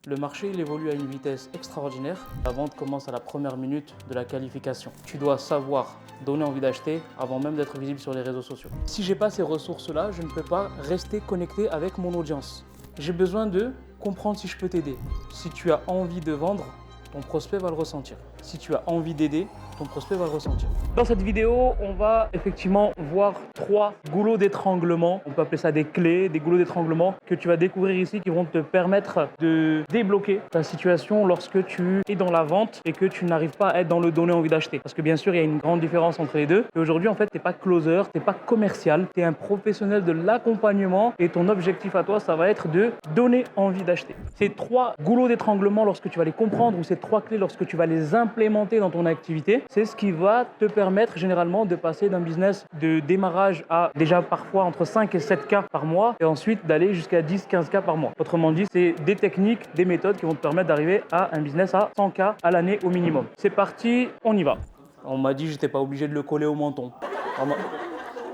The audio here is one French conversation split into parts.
Le marché, il évolue à une vitesse extraordinaire. La vente commence à la première minute de la qualification. Tu dois savoir donner envie d'acheter avant même d'être visible sur les réseaux sociaux. Si j'ai pas ces ressources-là, je ne peux pas rester connecté avec mon audience. J'ai besoin de comprendre si je peux t'aider. Si tu as envie de vendre, ton prospect va le ressentir. Si tu as envie d'aider, ton prospect va le ressentir. Dans cette vidéo, on va effectivement voir 3 goulots d'étranglement. On peut appeler ça des clés, des goulots d'étranglement que tu vas découvrir ici qui vont te permettre de débloquer ta situation lorsque tu es dans la vente et que tu n'arrives pas à être dans le donner envie d'acheter. Parce que bien sûr, il y a une grande différence entre les deux. Et aujourd'hui, en fait, tu n'es pas closer, tu n'es pas commercial, tu es un professionnel de l'accompagnement et ton objectif à toi, ça va être de donner envie d'acheter. Ces 3 goulots d'étranglement, lorsque tu vas les comprendre, ou ces 3 clés, lorsque tu vas les implémenter dans ton activité, c'est ce qui va te permettre généralement de passer d'un business de démarrage à déjà parfois entre 5 et 7 cas par mois et ensuite d'aller jusqu'à 10-15 cas par mois. Autrement dit, c'est des techniques, des méthodes qui vont te permettre d'arriver à un business à 100 cas à l'année au minimum. C'est parti, on y va. On m'a dit que j'étais pas obligé de le coller au menton.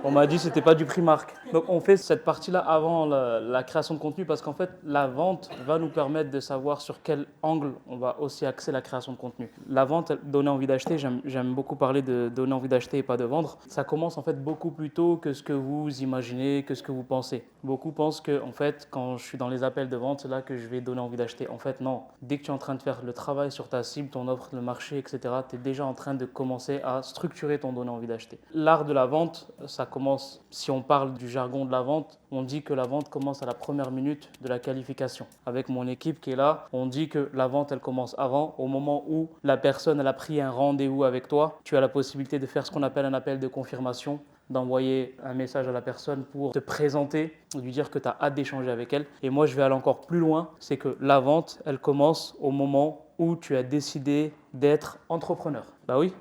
On m'a dit que c'était pas du Primark. Donc on fait cette partie-là avant la création de contenu parce qu'en fait la vente va nous permettre de savoir sur quel angle on va aussi axer la création de contenu. La vente, donner envie d'acheter, j'aime beaucoup parler de donner envie d'acheter et pas de vendre. Ça commence en fait beaucoup plus tôt que ce que vous imaginez, que ce que vous pensez. Beaucoup pensent que en fait quand je suis dans les appels de vente, c'est là que je vais donner envie d'acheter. En fait non, dès que tu es en train de faire le travail sur ta cible, ton offre, le marché, etc., tu es déjà en train de commencer à structurer ton donner envie d'acheter. L'art de la vente, ça commence, si on parle du jargon de la vente, on dit que la vente commence à la première minute de la qualification. Avec mon équipe qui est là, on dit que la vente, elle commence avant, au moment où la personne elle a pris un rendez-vous avec toi. Tu as la possibilité de faire ce qu'on appelle un appel de confirmation, d'envoyer un message à la personne pour te présenter, lui dire que tu as hâte d'échanger avec elle. Et moi, je vais aller encore plus loin, c'est que la vente, elle commence au moment où tu as décidé d'être entrepreneur. Bah oui,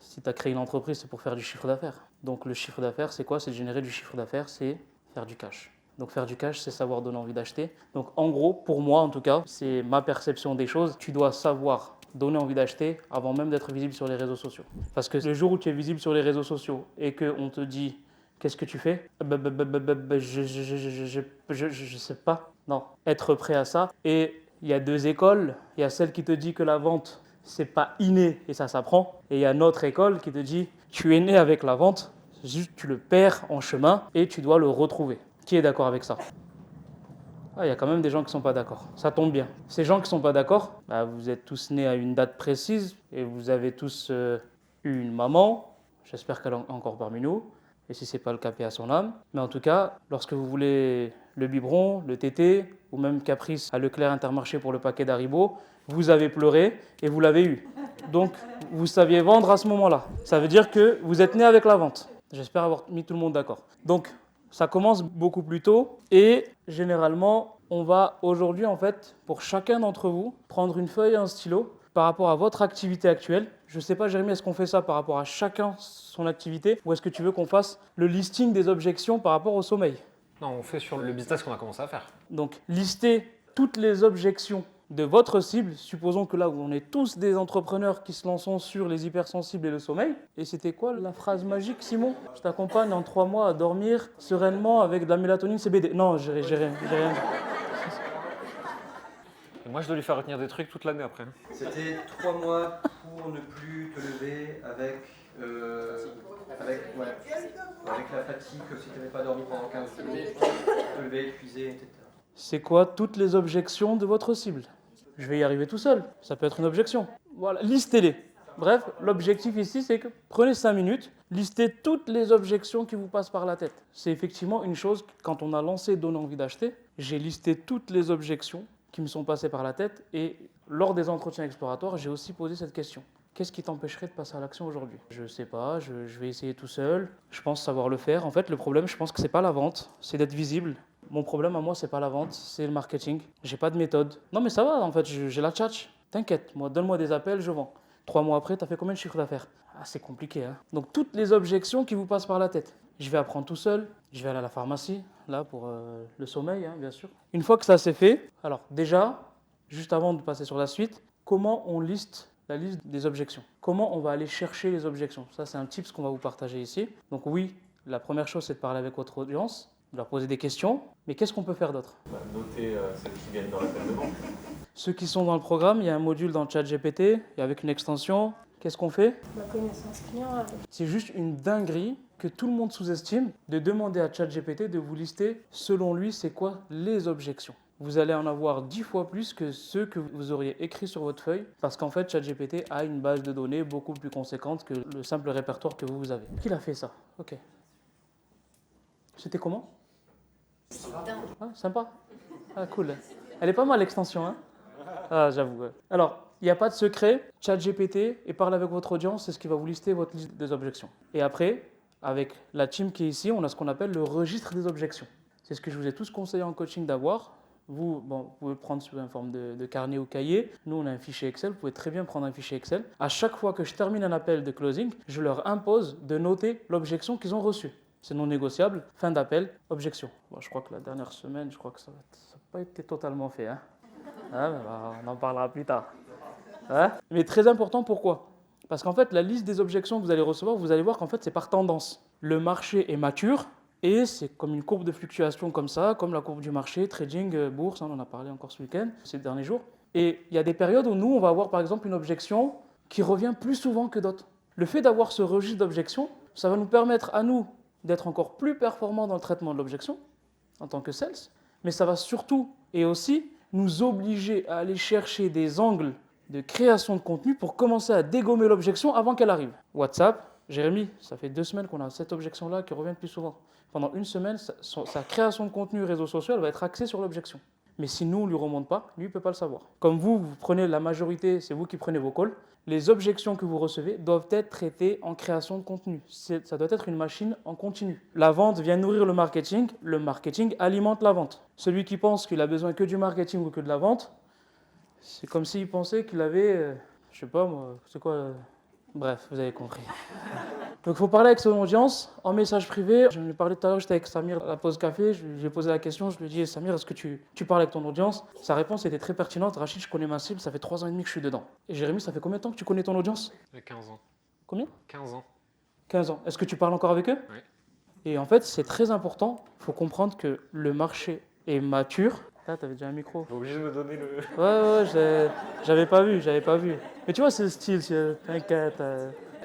si tu as créé une entreprise, c'est pour faire du chiffre d'affaires. Donc le chiffre d'affaires, c'est quoi? C'est de générer du chiffre d'affaires, c'est faire du cash. Donc faire du cash, c'est savoir donner envie d'acheter. Donc en gros, pour moi en tout cas, c'est ma perception des choses. Tu dois savoir donner envie d'acheter avant même d'être visible sur les réseaux sociaux. Parce que le jour où tu es visible sur les réseaux sociaux et qu'on te dit qu'est-ce que tu fais? Je sais pas. Non, être prêt à ça. Et il y a 2 écoles. Il y a celle qui te dit que la vente, c'est pas inné et ça s'apprend. Et il y a notre école qui te dit tu es né avec la vente, juste tu le perds en chemin et tu dois le retrouver. Qui est d'accord avec ça? Ah, il y a quand même des gens qui ne sont pas d'accord. Ça tombe bien. Ces gens qui ne sont pas d'accord, bah, vous êtes tous nés à une date précise et vous avez tous eu une maman. J'espère qu'elle est encore parmi nous. Et si ce n'est pas le cas, paix à son âme. Mais en tout cas, lorsque vous voulez le biberon, le tété, ou même Caprice à Leclerc Intermarché pour le paquet d'Haribo, vous avez pleuré et vous l'avez eu. Donc, vous saviez vendre à ce moment-là. Ça veut dire que vous êtes né avec la vente. J'espère avoir mis tout le monde d'accord. Donc, ça commence beaucoup plus tôt et généralement, on va aujourd'hui, en fait, pour chacun d'entre vous, prendre une feuille et un stylo par rapport à votre activité actuelle. Je ne sais pas, Jérémy, est-ce qu'on fait ça par rapport à chacun son activité ou est-ce que tu veux qu'on fasse le listing des objections par rapport au sommeil? Non, on fait sur le business qu'on a commencé à faire. Donc, lister toutes les objections de votre cible, supposons que là où on est tous des entrepreneurs qui se lancent sur les hypersensibles et le sommeil. Et c'était quoi la phrase magique, Simon? Je t'accompagne en 3 mois à dormir sereinement avec de la mélatonine CBD. Non, j'ai rien dit. Et moi, je dois lui faire retenir des trucs toute l'année après. C'était 3 mois pour ne plus te lever avec la fatigue, si tu n'avais pas dormi pendant 15 jours, te lever épuisé, etc. C'est quoi toutes les objections de votre cible? Je vais y arriver tout seul. Ça peut être une objection. Voilà, listez-les. Bref, l'objectif ici, c'est que prenez 5 minutes, listez toutes les objections qui vous passent par la tête. C'est effectivement une chose, quand on a lancé Donner envie d'acheter, j'ai listé toutes les objections qui me sont passées par la tête et lors des entretiens exploratoires, j'ai aussi posé cette question. Qu'est-ce qui t'empêcherait de passer à l'action aujourd'hui? Je ne sais pas, je vais essayer tout seul, je pense savoir le faire. En fait, le problème, je pense que ce n'est pas la vente, c'est d'être visible. Mon problème à moi, c'est pas la vente, c'est le marketing. J'ai pas de méthode. Non mais ça va, en fait, j'ai la tchatch. T'inquiète, moi, donne-moi des appels, je vends. 3 mois après, t'as fait combien de chiffre d'affaires? Ah, c'est compliqué, hein. Donc toutes les objections qui vous passent par la tête. Je vais apprendre tout seul, je vais aller à la pharmacie, là, pour le sommeil, hein, bien sûr. Une fois que ça c'est fait, alors déjà, juste avant de passer sur la suite, comment on liste la liste des objections? Comment on va aller chercher les objections? Ça, c'est un tips qu'on va vous partager ici. Donc oui, la première chose, c'est de parler avec votre audience, de leur poser des questions, mais qu'est-ce qu'on peut faire d'autre? Noter celles qui viennent dans l'appel de vente. Ceux qui sont dans le programme, il y a un module dans ChatGPT, et avec une extension. Qu'est-ce qu'on fait? La connaissance client. C'est juste une dinguerie que tout le monde sous-estime de demander à ChatGPT de vous lister, selon lui, c'est quoi les objections. Vous allez en avoir 10 fois plus que ceux que vous auriez écrits sur votre feuille, parce qu'en fait, ChatGPT a une base de données beaucoup plus conséquente que le simple répertoire que vous avez. Qui l'a fait ça? Ok. C'était comment? Ah, sympa. Ah, cool. Elle est pas mal l'extension, hein? Ah, j'avoue. Ouais. Alors, il n'y a pas de secret. ChatGPT et parle avec votre audience, c'est ce qui va vous lister votre liste des objections. Et après, avec la team qui est ici, on a ce qu'on appelle le registre des objections. C'est ce que je vous ai tous conseillé en coaching d'avoir. Vous, bon, vous pouvez le prendre sous une forme de carnet ou cahier. Nous, on a un fichier Excel. Vous pouvez très bien prendre un fichier Excel. À chaque fois que je termine un appel de closing, je leur impose de noter l'objection qu'ils ont reçue. C'est non négociable. Fin d'appel, objection. Bon, je crois que la dernière semaine, je crois que ça n'a pas été totalement fait. Hein. Ah, on en parlera plus tard. Hein? Mais très important, pourquoi? Parce qu'en fait, la liste des objections que vous allez recevoir, vous allez voir qu'en fait, c'est par tendance. Le marché est mature et c'est comme une courbe de fluctuation comme ça, comme la courbe du marché, trading, bourse, on en a parlé encore ce week-end, ces derniers jours. Et il y a des périodes où nous, on va avoir par exemple une objection qui revient plus souvent que d'autres. Le fait d'avoir ce registre d'objections, ça va nous permettre à nous d'être encore plus performants dans le traitement de l'objection en tant que sales, mais ça va surtout et aussi nous obliger à aller chercher des angles de création de contenu pour commencer à dégommer l'objection avant qu'elle arrive. WhatsApp, Jérémy, ça fait 2 semaines qu'on a cette objection-là qui revient le plus souvent. Pendant une semaine, sa création de contenu réseau social va être axée sur l'objection. Mais si nous, on ne lui remonte pas, lui, il ne peut pas le savoir. Comme vous prenez la majorité, c'est vous qui prenez vos calls, les objections que vous recevez doivent être traitées en création de contenu. Ça doit être une machine en continu. La vente vient nourrir le marketing alimente la vente. Celui qui pense qu'il a besoin que du marketing ou que de la vente, c'est comme s'il pensait qu'il avait, je sais pas moi, c'est quoi bref, vous avez compris. Donc il faut parler avec son audience en message privé. Je lui ai parlé tout à l'heure, j'étais avec Samir à la pause café, je lui ai posé la question, je lui ai dit Samir, est-ce que tu parles avec ton audience? Sa réponse était très pertinente. Rachid, je connais ma cible, ça fait 3 ans et demi que je suis dedans. Et Jérémy, ça fait combien de temps que tu connais ton audience? 15 ans. Combien? 15 ans. 15 ans. Est-ce que tu parles encore avec eux? Oui. Et en fait, c'est très important. Il faut comprendre que le marché est mature. Ah, t'avais déjà un micro. T'es obligé de me donner le... Ouais, j'avais pas vu. Mais tu vois, c'est le style, t'inquiète.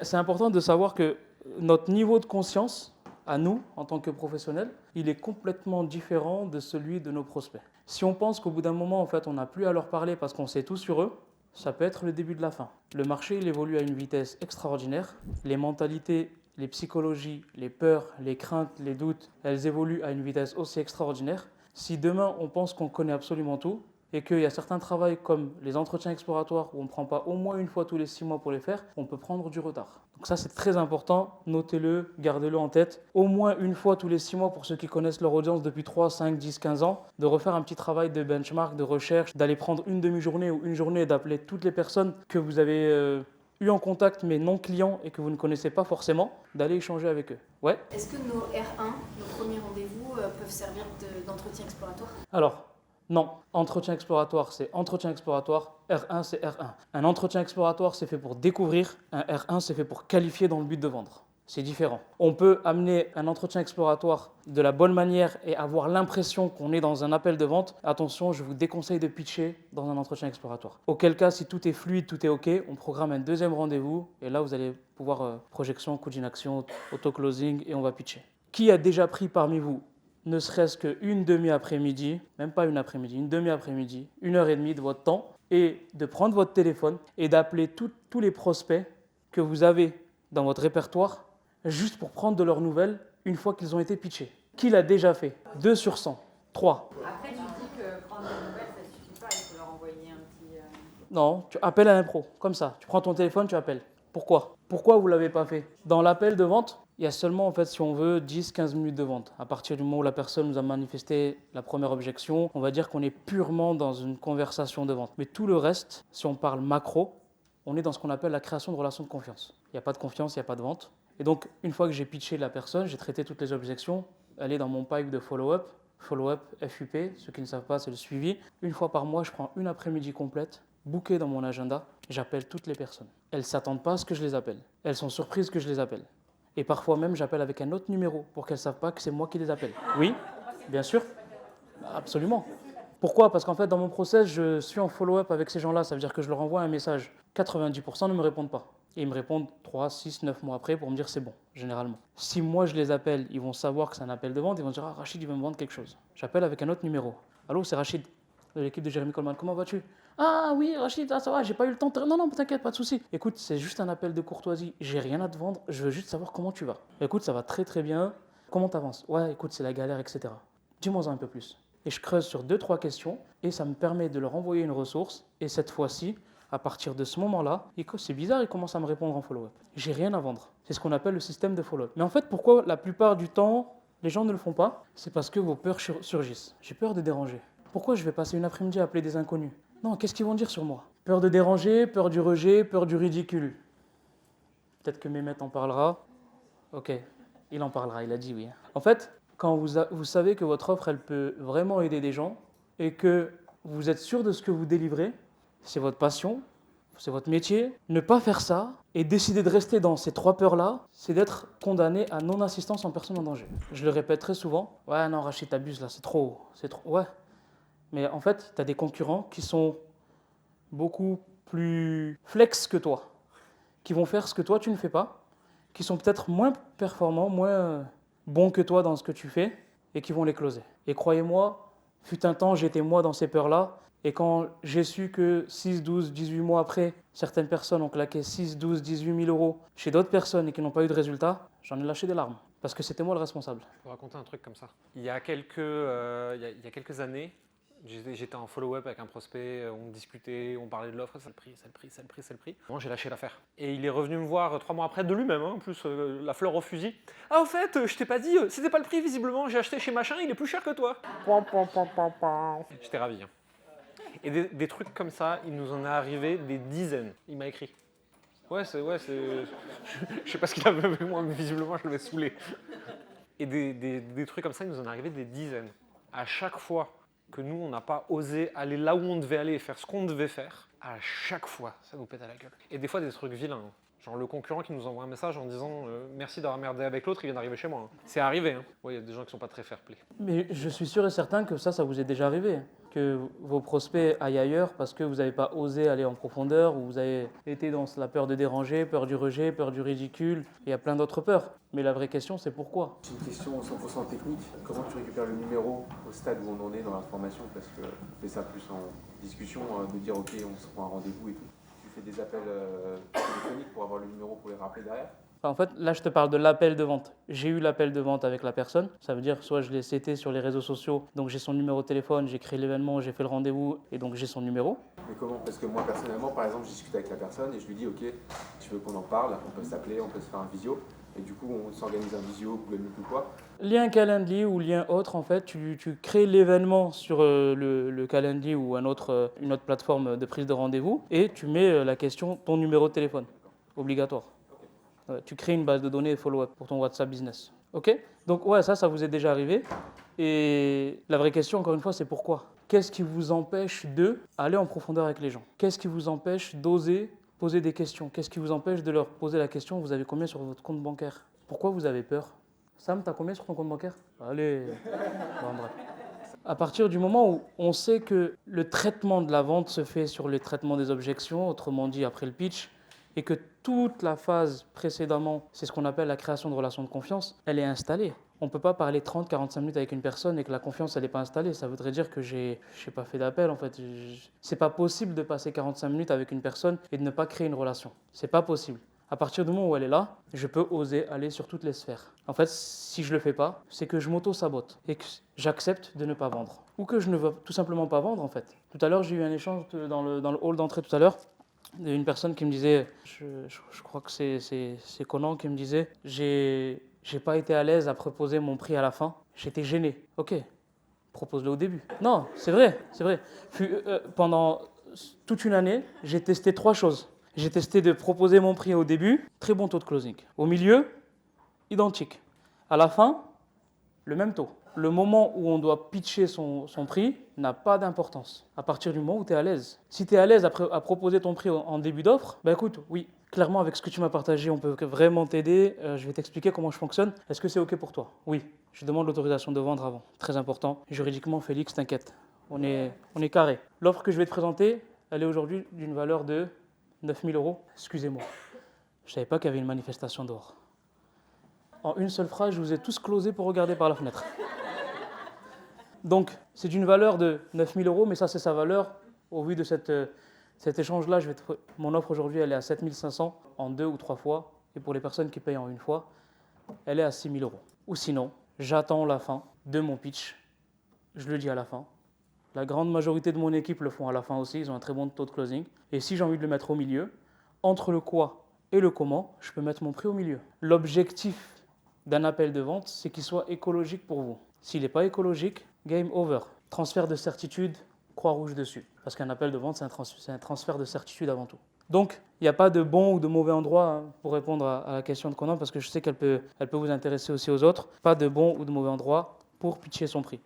C'est important de savoir que notre niveau de conscience, à nous, en tant que professionnels, il est complètement différent de celui de nos prospects. Si on pense qu'au bout d'un moment, en fait, on n'a plus à leur parler parce qu'on sait tout sur eux, ça peut être le début de la fin. Le marché, il évolue à une vitesse extraordinaire. Les mentalités, les psychologies, les peurs, les craintes, les doutes, elles évoluent à une vitesse aussi extraordinaire. Si demain, on pense qu'on connaît absolument tout et qu'il y a certains travails comme les entretiens exploratoires où on ne prend pas au moins une fois tous les 6 mois pour les faire, on peut prendre du retard. Donc ça, c'est très important. Notez-le, gardez-le en tête. Au moins une fois tous les 6 mois pour ceux qui connaissent leur audience depuis 3, 5, 10, 15 ans, de refaire un petit travail de benchmark, de recherche, d'aller prendre une demi-journée ou une journée et d'appeler toutes les personnes que vous avez eu en contact mais non clients et que vous ne connaissez pas forcément, d'aller échanger avec eux. Ouais. Est-ce que nos R1, nos premiers rendez-vous, peuvent servir d'entretien exploratoire? Alors, non. Entretien exploratoire, c'est entretien exploratoire. R1, c'est R1. Un entretien exploratoire, c'est fait pour découvrir. Un R1, c'est fait pour qualifier dans le but de vendre. C'est différent. On peut amener un entretien exploratoire de la bonne manière et avoir l'impression qu'on est dans un appel de vente. Attention, je vous déconseille de pitcher dans un entretien exploratoire. Auquel cas, si tout est fluide, tout est OK, on programme un deuxième rendez-vous et là, vous allez pouvoir projection, coup d'inaction, auto-closing et on va pitcher. Qui a déjà pris parmi vous ne serait-ce qu'une demi-après-midi, même pas une après-midi, une demi-après-midi, 1 heure et demie de votre temps et de prendre votre téléphone et d'appeler tous les prospects que vous avez dans votre répertoire juste pour prendre de leurs nouvelles une fois qu'ils ont été pitchés. Qui l'a déjà fait? 2 sur 100. 3. Après, tu dis que prendre des nouvelles, ça ne suffit pas, il faut leur envoyer un petit... Non, tu appelles à un pro, comme ça. Tu prends ton téléphone, tu appelles. Pourquoi? Pourquoi vous ne l'avez pas fait? Dans l'appel de vente, il y a seulement, en fait, si on veut, 10-15 minutes de vente. À partir du moment où la personne nous a manifesté la première objection, on va dire qu'on est purement dans une conversation de vente. Mais tout le reste, si on parle macro, on est dans ce qu'on appelle la création de relations de confiance. Il n'y a pas de confiance, il n'y a pas de vente. Et donc, une fois que j'ai pitché la personne, j'ai traité toutes les objections, elle est dans mon pipe de follow-up. Follow-up, FUP, ceux qui ne savent pas, c'est le suivi. Une fois par mois, je prends une après-midi complète, bookée dans mon agenda, j'appelle toutes les personnes. Elles ne s'attendent pas à ce que je les appelle. Elles sont surprises que je les appelle. Et parfois même, j'appelle avec un autre numéro pour qu'elles ne savent pas que c'est moi qui les appelle. Oui, bien sûr, absolument. Pourquoi? Parce qu'en fait, dans mon process, je suis en follow-up avec ces gens-là. Ça veut dire que je leur envoie un message. 90% ne me répondent pas. Et ils me répondent 3, 6, 9 mois après pour me dire c'est bon, généralement. Si moi je les appelle, ils vont savoir que c'est un appel de vente, ils vont dire ah, Rachid, il veut me vendre quelque chose. J'appelle avec un autre numéro. Allô, c'est Rachid, de l'équipe de Jérémy Coleman. Comment vas-tu? Ah oui, Rachid, ça va, j'ai pas eu le temps. Non, non, t'inquiète, pas de souci. Écoute, c'est juste un appel de courtoisie. J'ai rien à te vendre, je veux juste savoir comment tu vas. Écoute, ça va très très bien. Comment t'avances? Ouais, écoute, c'est la galère, etc. Dis-moi un peu plus. Et je creuse sur 2-3 questions et ça me permet de leur envoyer une ressource. Et cette fois-ci, à partir de ce moment-là, c'est bizarre, ils commencent à me répondre en follow-up. J'ai rien à vendre. C'est ce qu'on appelle le système de follow-up. Mais en fait, pourquoi la plupart du temps, les gens ne le font pas? C'est parce que vos peurs surgissent. J'ai peur de déranger. Pourquoi je vais passer une après-midi à appeler des inconnus? Non, qu'est-ce qu'ils vont dire sur moi? Peur de déranger, peur du rejet, peur du ridicule. Peut-être que Mehmet en parlera. Ok, il en parlera, il a dit oui. En fait, quand vous savez que votre offre, elle peut vraiment aider des gens et que vous êtes sûr de ce que vous délivrez, c'est votre passion, c'est votre métier. Ne pas faire ça et décider de rester dans ces 3 peurs-là, c'est d'être condamné à non-assistance en personne en danger. Je le répète très souvent. Ouais, non, Rachid, t'abuses là, c'est trop. Ouais. Mais en fait, tu as des concurrents qui sont beaucoup plus flex que toi, qui vont faire ce que toi, tu ne fais pas, qui sont peut-être moins performants, moins bons que toi dans ce que tu fais et qui vont les closer. Et croyez-moi, fut un temps, j'étais moi dans ces peurs-là. Et quand j'ai su que 6, 12, 18 mois après, certaines personnes ont claqué 6, 12, 18 000 euros chez d'autres personnes et qui n'ont pas eu de résultat, j'en ai lâché des larmes. Parce que c'était moi le responsable. Je peux raconter un truc comme ça. Il y a quelques années, j'étais en follow-up avec un prospect, on discutait, on parlait de l'offre, c'est le prix. Moi, j'ai lâché l'affaire. Et il est revenu me voir 3 mois après de lui-même, en plus, la fleur au fusil. Ah, au fait, je t'ai pas dit, c'était pas le prix visiblement, j'ai acheté chez machin, il est plus cher que toi. J'étais ravi. Hein. Et des trucs comme ça, il nous en est arrivé des dizaines. Il m'a écrit. Ouais, je sais pas ce qu'il avait avec moi, mais visiblement, je l'avais saoulé. Et des trucs comme ça, il nous en est arrivé des dizaines. À chaque fois que nous, on n'a pas osé aller là où on devait aller et faire ce qu'on devait faire, à chaque fois, ça nous pète à la gueule. Et des fois, des trucs vilains. Hein. Genre le concurrent qui nous envoie un message en disant merci d'avoir merdé avec l'autre, il vient d'arriver chez moi. Hein. C'est arrivé. Hein. Ouais, il y a des gens qui sont pas très fair-play. Mais je suis sûr et certain que ça vous est déjà arrivé. Que vos prospects aillent ailleurs parce que vous n'avez pas osé aller en profondeur ou vous avez été dans la peur de déranger, peur du rejet, peur du ridicule. Il y a plein d'autres peurs. Mais la vraie question, c'est pourquoi? C'est une question 100% technique. Comment tu récupères le numéro au stade où on en est dans la formation? Parce que on fait ça plus en discussion, de dire ok, on se prend un rendez-vous et tout. Tu fais des appels téléphoniques pour avoir le numéro pour les rappeler derrière? En fait, là, je te parle de l'appel de vente. J'ai eu l'appel de vente avec la personne. Ça veut dire soit je l'ai CT sur les réseaux sociaux, donc j'ai son numéro de téléphone, j'ai créé l'événement, j'ai fait le rendez-vous et donc j'ai son numéro. Mais comment? Parce que moi, personnellement, par exemple, je discute avec la personne et je lui dis ok, tu veux qu'on en parle, on peut s'appeler, on peut se faire un visio. Et du coup, on s'organise un visio, Google Meet ou quoi. Lien Calendly ou lien autre, en fait, tu crées l'événement sur le Calendly ou une autre plateforme de prise de rendez-vous et tu mets la question, ton numéro de téléphone, obligatoire. Tu crées une base de données follow-up pour ton WhatsApp Business. Ok? Donc ouais, ça vous est déjà arrivé. Et la vraie question, encore une fois, c'est pourquoi? Qu'est-ce qui vous empêche d'aller en profondeur avec les gens? Qu'est-ce qui vous empêche d'oser poser des questions? Qu'est-ce qui vous empêche de leur poser la question, vous avez combien sur votre compte bancaire? Pourquoi vous avez peur? Sam, t'as combien sur ton compte bancaire? Allez. Bon, bref. À partir du moment où on sait que le traitement de la vente se fait sur le traitement des objections, autrement dit après le pitch, et que toute la phase précédemment, c'est ce qu'on appelle la création de relations de confiance, elle est installée. On ne peut pas parler 30-45 minutes avec une personne et que la confiance, elle n'est pas installée. Ça voudrait dire que j'ai pas fait d'appel, en fait. C'est pas possible de passer 45 minutes avec une personne et de ne pas créer une relation. C'est pas possible. À partir du moment où elle est là, je peux oser aller sur toutes les sphères. En fait, si je le fais pas, c'est que je m'auto-sabote et que j'accepte de ne pas vendre. Ou que je ne veux tout simplement pas vendre, en fait. Tout à l'heure, j'ai eu un échange dans le hall d'entrée tout à l'heure. Une personne qui me disait, je crois que c'est Conan qui me disait, j'ai pas été à l'aise à proposer mon prix à la fin, j'étais gêné. Ok, propose-le au début. Non, c'est vrai. Pendant toute une année, j'ai testé 3 choses. J'ai testé de proposer mon prix au début, très bon taux de closing. Au milieu, identique. À la fin, le même taux. Le moment où on doit pitcher son prix n'a pas d'importance. À partir du moment où tu es à l'aise. Si tu es à l'aise à proposer ton prix en début d'offre, bah écoute, oui, clairement avec ce que tu m'as partagé, on peut vraiment t'aider. Je vais t'expliquer comment je fonctionne. Est-ce que c'est OK pour toi? Oui, je demande l'autorisation de vendre avant. Très important. Juridiquement, Félix, t'inquiète. On est carré. L'offre que je vais te présenter, elle est aujourd'hui d'une valeur de 9 000 euros. Excusez-moi, je ne savais pas qu'il y avait une manifestation dehors. En une seule phrase, je vous ai tous closés pour regarder par la fenêtre. Donc, c'est d'une valeur de 9 000 euros, mais ça, c'est sa valeur. Au vu de cet échange-là, mon offre aujourd'hui, elle est à 7 500 en 2 ou 3 fois. Et pour les personnes qui payent en une fois, elle est à 6 000 euros. Ou sinon, j'attends la fin de mon pitch. Je le dis à la fin. La grande majorité de mon équipe le font à la fin aussi. Ils ont un très bon taux de closing. Et si j'ai envie de le mettre au milieu, entre le quoi et le comment, je peux mettre mon prix au milieu. L'objectif d'un appel de vente, c'est qu'il soit écologique pour vous. S'il n'est pas écologique, game over. Transfert de certitude, croix rouge dessus. Parce qu'un appel de vente, c'est un transfert de certitude avant tout. Donc, il n'y a pas de bon ou de mauvais endroit pour répondre à la question de Conan, parce que je sais qu'elle peut vous intéresser aussi aux autres. Pas de bon ou de mauvais endroit pour pitcher son prix.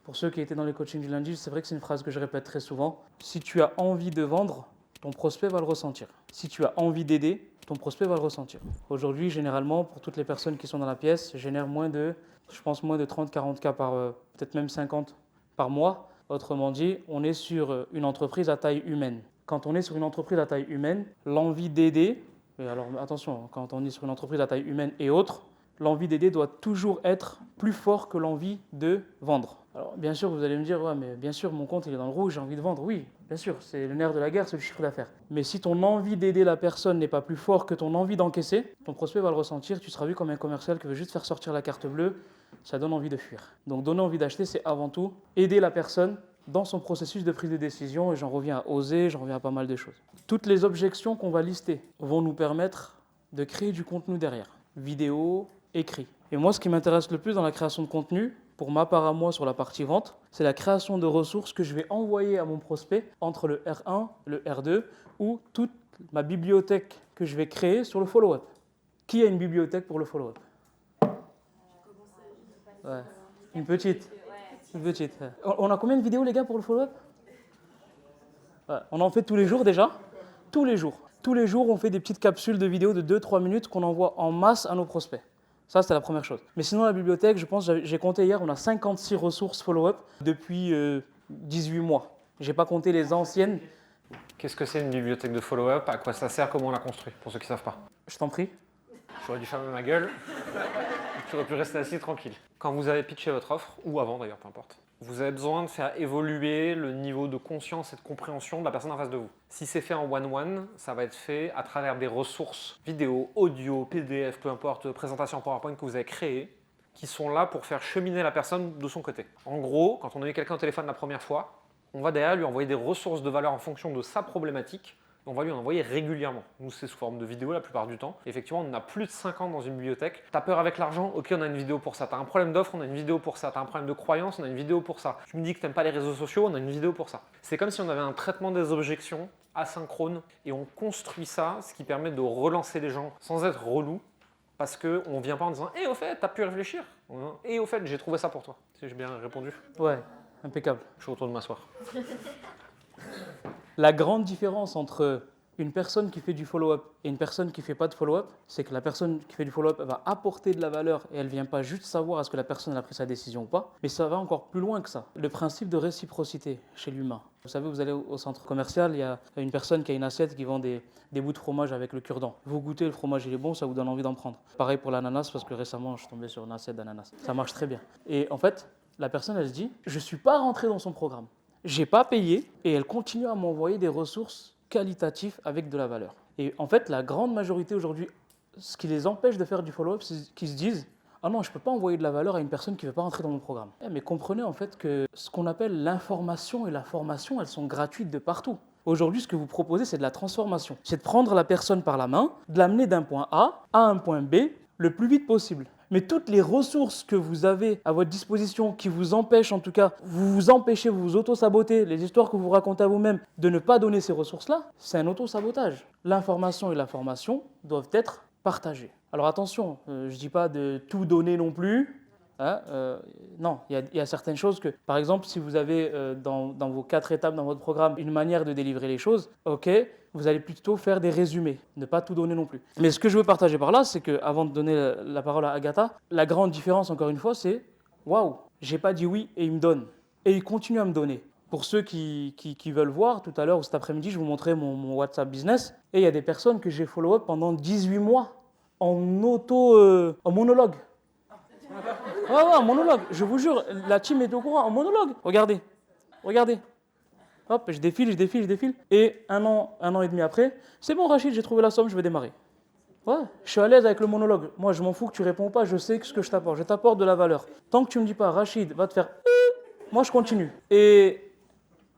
Pour ceux qui étaient dans les coachings du lundi, c'est vrai que c'est une phrase que je répète très souvent. Si tu as envie de vendre, ton prospect va le ressentir. Si tu as envie d'aider, ton prospect va le ressentir. Aujourd'hui, généralement, pour toutes les personnes qui sont dans la pièce, je génère moins de 30-40 cas peut-être même 50 par mois. Autrement dit, on est sur une entreprise à taille humaine. Quand on est sur une entreprise à taille humaine, l'envie d'aider, et alors attention, quand on est sur une entreprise à taille humaine et autres, l'envie d'aider doit toujours être plus fort que l'envie de vendre. Alors bien sûr, vous allez me dire, ouais, mais bien sûr, mon compte il est dans le rouge, j'ai envie de vendre. Oui, bien sûr, c'est le nerf de la guerre, c'est le chiffre d'affaires. Mais si ton envie d'aider la personne n'est pas plus fort que ton envie d'encaisser, ton prospect va le ressentir, tu seras vu comme un commercial qui veut juste faire sortir la carte bleue, ça donne envie de fuir. Donc donner envie d'acheter, c'est avant tout aider la personne dans son processus de prise de décision, et j'en reviens à oser, j'en reviens à pas mal de choses. Toutes les objections qu'on va lister vont nous permettre de créer du contenu derrière, vidéo, écrit. Et moi, ce qui m'intéresse le plus dans la création de contenu, pour ma part à moi sur la partie vente, c'est la création de ressources que je vais envoyer à mon prospect entre le R1, le R2 ou toute ma bibliothèque que je vais créer sur le follow-up. Qui a une bibliothèque pour le follow-up? Ouais. Une petite. Une petite. On a combien de vidéos les gars pour le follow-up? Ouais. On en fait tous les jours déjà. Tous les jours. Tous les jours, on fait des petites capsules de vidéos de 2-3 minutes qu'on envoie en masse à nos prospects. Ça, c'est la première chose. Mais sinon, la bibliothèque, je pense, j'ai compté hier, on a 56 ressources follow-up depuis 18 mois. Je n'ai pas compté les anciennes. Qu'est-ce que c'est une bibliothèque de follow-up? À quoi ça sert? Comment on la construit? Pour ceux qui ne savent pas. Je t'en prie. J'aurais dû fermer ma gueule. J'aurais pu rester assis tranquille. Quand vous avez pitché votre offre, ou avant d'ailleurs, peu importe, vous avez besoin de faire évoluer le niveau de conscience et de compréhension de la personne en face de vous. Si c'est fait en one-one, ça va être fait à travers des ressources vidéo, audio, PDF, peu importe, présentation PowerPoint que vous avez créées, qui sont là pour faire cheminer la personne de son côté. En gros, quand on a eu quelqu'un au téléphone la première fois, on va derrière lui envoyer des ressources de valeur en fonction de sa problématique. On va lui en envoyer régulièrement. Nous, c'est sous forme de vidéo la plupart du temps. Effectivement, on en a plus de 50 dans une bibliothèque. T'as peur avec l'argent? Ok, on a une vidéo pour ça. T'as un problème d'offre? On a une vidéo pour ça. T'as un problème de croyance? On a une vidéo pour ça. Tu me dis que t'aimes pas les réseaux sociaux? On a une vidéo pour ça. C'est comme si on avait un traitement des objections asynchrone et on construit ça, ce qui permet de relancer les gens sans être relou. Parce qu'on ne vient pas en disant « Eh, au fait, t'as pu réfléchir ?»« Eh, au fait, j'ai trouvé ça pour toi. » Si j'ai bien répondu. Ouais, impeccable. Je retourne m'asseoir. La grande différence entre une personne qui fait du follow-up et une personne qui ne fait pas de follow-up, c'est que la personne qui fait du follow-up va apporter de la valeur et elle ne vient pas juste savoir est-ce que la personne a pris sa décision ou pas, mais ça va encore plus loin que ça. Le principe de réciprocité chez l'humain. Vous savez, vous allez au centre commercial, il y a une personne qui a une assiette qui vend des bouts de fromage avec le cure-dent. Vous goûtez, le fromage il est bon, ça vous donne envie d'en prendre. Pareil pour l'ananas, parce que récemment je suis tombé sur une assiette d'ananas. Ça marche très bien. Et en fait, la personne elle se dit, je ne suis pas rentré dans son programme. J'ai pas payé et elle continue à m'envoyer des ressources qualitatives avec de la valeur. Et en fait, la grande majorité aujourd'hui, ce qui les empêche de faire du follow-up, c'est qu'ils se disent « Ah non, je ne peux pas envoyer de la valeur à une personne qui ne veut pas rentrer dans mon programme. » Mais comprenez en fait que ce qu'on appelle l'information et la formation, elles sont gratuites de partout. Aujourd'hui, ce que vous proposez, c'est de la transformation. C'est de prendre la personne par la main, de l'amener d'un point A à un point B le plus vite possible. Mais toutes les ressources que vous avez à votre disposition, qui vous empêchent en tout cas, vous vous auto-sabotez, les histoires que vous racontez à vous-même, de ne pas donner ces ressources-là, c'est un auto-sabotage. L'information et la formation doivent être partagées. Alors attention, je ne dis pas de tout donner non plus. Non, il y a certaines choses que, par exemple, si vous avez dans vos 4 étapes dans votre programme une manière de délivrer les choses, ok, vous allez plutôt faire des résumés, ne pas tout donner non plus. Mais ce que je veux partager par là, c'est qu'avant de donner la parole à Agatha, la grande différence, encore une fois, c'est « Waouh, j'ai pas dit oui et il me donne. Et il continue à me donner. Pour ceux qui veulent voir, tout à l'heure ou cet après-midi, je vous montrais mon WhatsApp Business. Et il y a des personnes que j'ai follow-up pendant 18 mois en en monologue. Ouais, en monologue. Je vous jure, la team est au courant, en monologue. Regardez. Hop, je défile. Et un an et demi après, c'est bon Rachid, j'ai trouvé la somme, je vais démarrer. Ouais, je suis à l'aise avec le monologue. Moi, je m'en fous que tu réponds pas, je sais ce que je t'apporte. Je t'apporte de la valeur. Tant que tu me dis pas, Rachid, va te faire... Moi, je continue. Et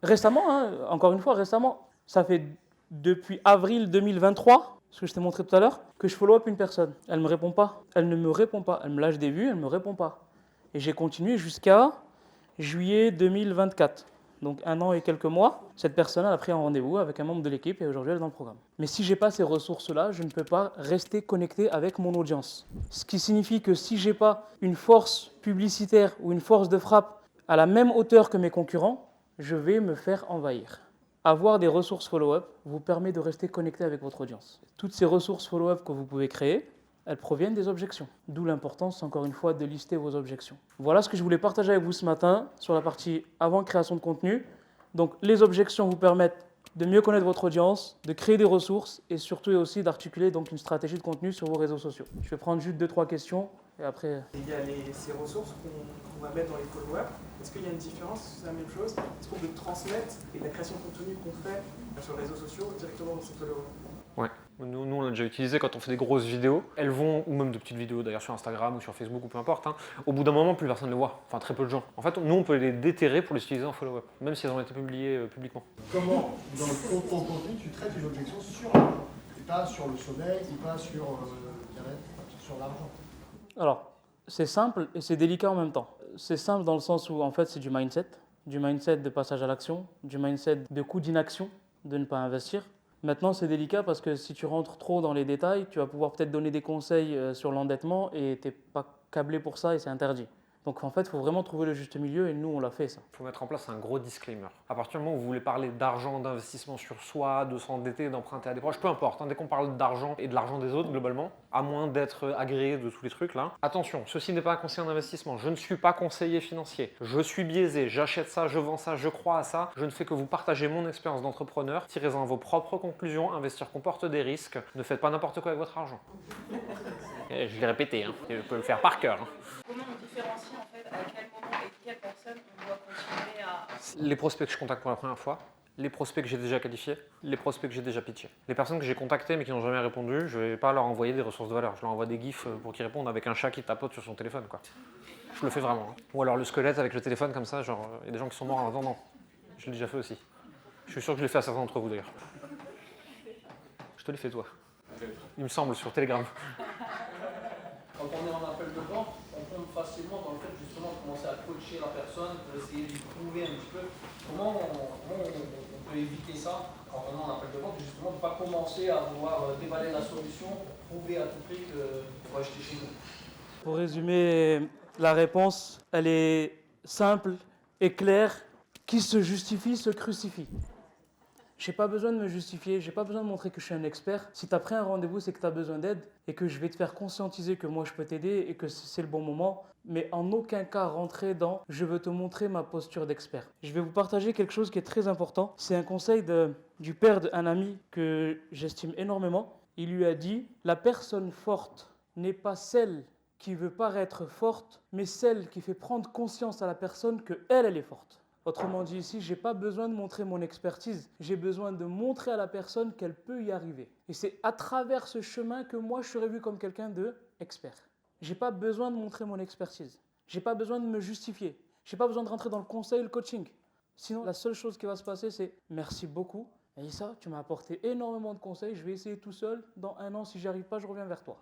récemment, encore une fois, récemment, ça fait depuis avril 2023, ce que je t'ai montré tout à l'heure, que je follow-up une personne. Elle me répond pas. Elle ne me répond pas. Elle me lâche des vues, elle me répond pas. Et j'ai continué jusqu'à juillet 2024. Donc 1 an et quelques mois, cette personne a pris un rendez-vous avec un membre de l'équipe et aujourd'hui elle est dans le programme. Mais si je n'ai pas ces ressources-là, je ne peux pas rester connecté avec mon audience. Ce qui signifie que si je n'ai pas une force publicitaire ou une force de frappe à la même hauteur que mes concurrents, je vais me faire envahir. Avoir des ressources follow-up vous permet de rester connecté avec votre audience. Toutes ces ressources follow-up que vous pouvez créer, elles proviennent des objections. D'où l'importance, encore une fois, de lister vos objections. Voilà ce que je voulais partager avec vous ce matin sur la partie avant création de contenu. Donc, les objections vous permettent de mieux connaître votre audience, de créer des ressources et surtout et aussi d'articuler donc une stratégie de contenu sur vos réseaux sociaux. Je vais prendre juste 2-3 questions et après... Il y a ces ressources qu'on va mettre dans les follow-up. Est-ce qu'il y a une différence? Est-ce que c'est la même chose? Est-ce qu'on peut transmettre et la création de contenu qu'on fait sur les réseaux sociaux directement dans ces follow-up? Ouais. Nous, on l'a déjà utilisé quand on fait des grosses vidéos. Elles vont, ou même de petites vidéos d'ailleurs sur Instagram ou sur Facebook ou peu importe. Au bout d'un moment, plus personne ne les voit. Enfin, très peu de gens. En fait, nous, on peut les déterrer pour les utiliser en follow-up, même si elles ont été publiées publiquement. Comment, dans ton contenu, tu traites les objections sur l'argent et pas sur le sommeil, et pas sur le bien-être, sur l'argent? Alors, c'est simple et c'est délicat en même temps. C'est simple dans le sens où, en fait, c'est du mindset de passage à l'action, du mindset de coût d'inaction, de ne pas investir. Maintenant, c'est délicat parce que si tu rentres trop dans les détails, tu vas pouvoir peut-être donner des conseils sur l'endettement et tu n'es pas câblé pour ça et c'est interdit. Donc en fait, il faut vraiment trouver le juste milieu et nous, on l'a fait ça. Il faut mettre en place un gros disclaimer. À partir du moment où vous voulez parler d'argent, d'investissement sur soi, de s'endetter, d'emprunter à des proches, peu importe, dès qu'on parle d'argent et de l'argent des autres globalement, à moins d'être agréé de tous les trucs là, attention, ceci n'est pas un conseil en investissement, je ne suis pas conseiller financier, je suis biaisé, j'achète ça, je vends ça, je crois à ça, je ne fais que vous partager mon expérience d'entrepreneur, tirez-en vos propres conclusions, investir comporte des risques, ne faites pas n'importe quoi avec votre argent. Et je l'ai répété, je peux le faire par cœur. Comment on différencie en fait à quel moment et quelle personne on doit continuer à... Les prospects que je contacte pour la première fois, les prospects que j'ai déjà qualifiés, les prospects que j'ai déjà pitchés. Les personnes que j'ai contactées mais qui n'ont jamais répondu, je ne vais pas leur envoyer des ressources de valeur. Je leur envoie des gifs pour qu'ils répondent avec un chat qui tapote sur son téléphone, quoi. Je le fais vraiment. Ou alors le squelette avec le téléphone comme ça, genre il y a des gens qui sont morts en attendant. Je l'ai déjà fait aussi. Je suis sûr que je l'ai fait à certains d'entre vous d'ailleurs. Je te l'ai fait toi. Il me semble sur Telegram. Quand on est en appel de vente, on tombe facilement dans le fait justement de commencer à coacher la personne, d'essayer de lui prouver un petit peu. Comment on peut éviter ça quand on est en appel de vente, justement de ne pas commencer à vouloir déballer la solution, prouver à tout prix qu'on va acheter chez nous? Pour résumer, la réponse, elle est simple et claire. Qui se justifie se crucifie. Je n'ai pas besoin de me justifier, je n'ai pas besoin de montrer que je suis un expert. Si tu as pris un rendez-vous, c'est que tu as besoin d'aide et que je vais te faire conscientiser que moi je peux t'aider et que c'est le bon moment. Mais en aucun cas rentrer dans « je veux te montrer ma posture d'expert ». Je vais vous partager quelque chose qui est très important. C'est un conseil du père d'un ami que j'estime énormément. Il lui a dit « La personne forte n'est pas celle qui veut paraître forte, mais celle qui fait prendre conscience à la personne qu'elle est forte ». Autrement dit ici, je n'ai pas besoin de montrer mon expertise, j'ai besoin de montrer à la personne qu'elle peut y arriver. Et c'est à travers ce chemin que moi je serai vu comme quelqu'un d'expert. Je n'ai pas besoin de montrer mon expertise, je n'ai pas besoin de me justifier, je n'ai pas besoin de rentrer dans le conseil et le coaching. Sinon, la seule chose qui va se passer, c'est « merci beaucoup, Aïssa, tu m'as apporté énormément de conseils, je vais essayer tout seul, dans 1 an, si j'y arrive pas, je reviens vers toi. »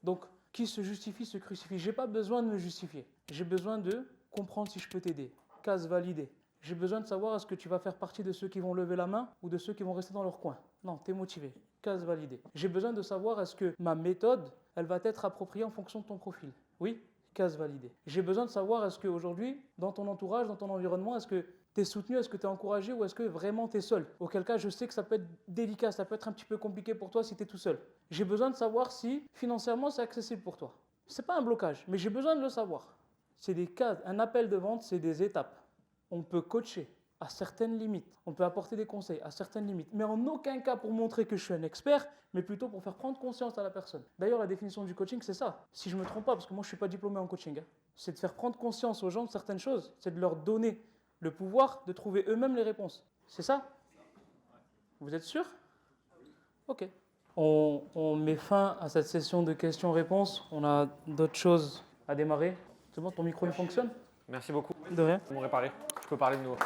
Donc, qui se justifie se crucifie. Je n'ai pas besoin de me justifier, j'ai besoin de comprendre si je peux t'aider. Case validée. J'ai besoin de savoir est-ce que tu vas faire partie de ceux qui vont lever la main ou de ceux qui vont rester dans leur coin. Non, tu es motivé. Case validée. J'ai besoin de savoir est-ce que ma méthode, elle va être appropriée en fonction de ton profil. Oui, case validée. J'ai besoin de savoir est-ce qu'aujourd'hui, dans ton entourage, dans ton environnement, est-ce que tu es soutenu, est-ce que tu es encouragé ou est-ce que vraiment tu es seul? Auquel cas, je sais que ça peut être délicat, ça peut être un petit peu compliqué pour toi si tu es tout seul. J'ai besoin de savoir si financièrement c'est accessible pour toi. Ce n'est pas un blocage, mais j'ai besoin de le savoir. C'est des cases. Un appel de vente, c'est des étapes. On peut coacher à certaines limites. On peut apporter des conseils à certaines limites, mais en aucun cas pour montrer que je suis un expert, mais plutôt pour faire prendre conscience à la personne. D'ailleurs, la définition du coaching, c'est ça. Si je ne me trompe pas, parce que moi, je ne suis pas diplômé en coaching, c'est de faire prendre conscience aux gens de certaines choses, c'est de leur donner le pouvoir de trouver eux-mêmes les réponses. C'est ça? Vous êtes sûr? Ok. On met fin à cette session de questions-réponses. On a d'autres choses à démarrer. C'est bon, ton micro il fonctionne? Merci beaucoup. De rien. On réparer. Je peux parler de nouveau.